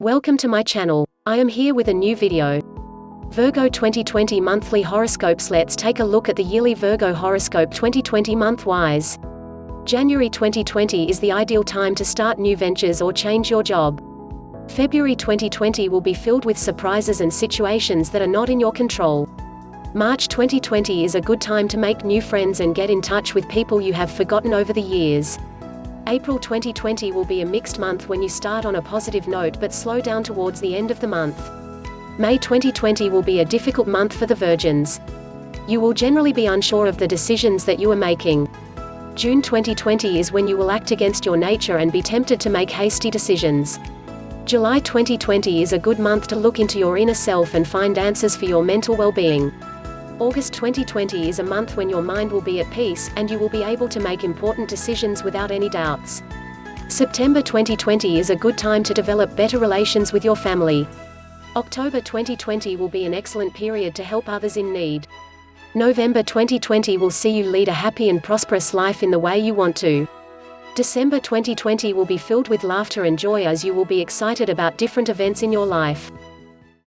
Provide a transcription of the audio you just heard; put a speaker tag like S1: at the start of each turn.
S1: Welcome to my channel. I am here with a new video. Virgo 2020 Monthly Horoscopes. Let's take a look at the yearly Virgo horoscope 2020 month-wise. January 2020 is the ideal time to start new ventures or change your job. February 2020 will be filled with surprises and situations that are not in your control. March 2020 is a good time to make new friends and get in touch with people you have forgotten over the years. April 2020 will be a mixed month when you start on a positive note but slow down towards the end of the month. May 2020 will be a difficult month for the Virgins. You will generally be unsure of the decisions that you are making. June 2020 is when you will act against your nature and be tempted to make hasty decisions. July 2020 is a good month to look into your inner self and find answers for your mental well-being. August 2020 is a month when your mind will be at peace, and you will be able to make important decisions without any doubts. September 2020 is a good time to develop better relations with your family. October 2020 will be an excellent period to help others in need. November 2020 will see you lead a happy and prosperous life in the way you want to. December 2020 will be filled with laughter and joy as you will be excited about different events in your life.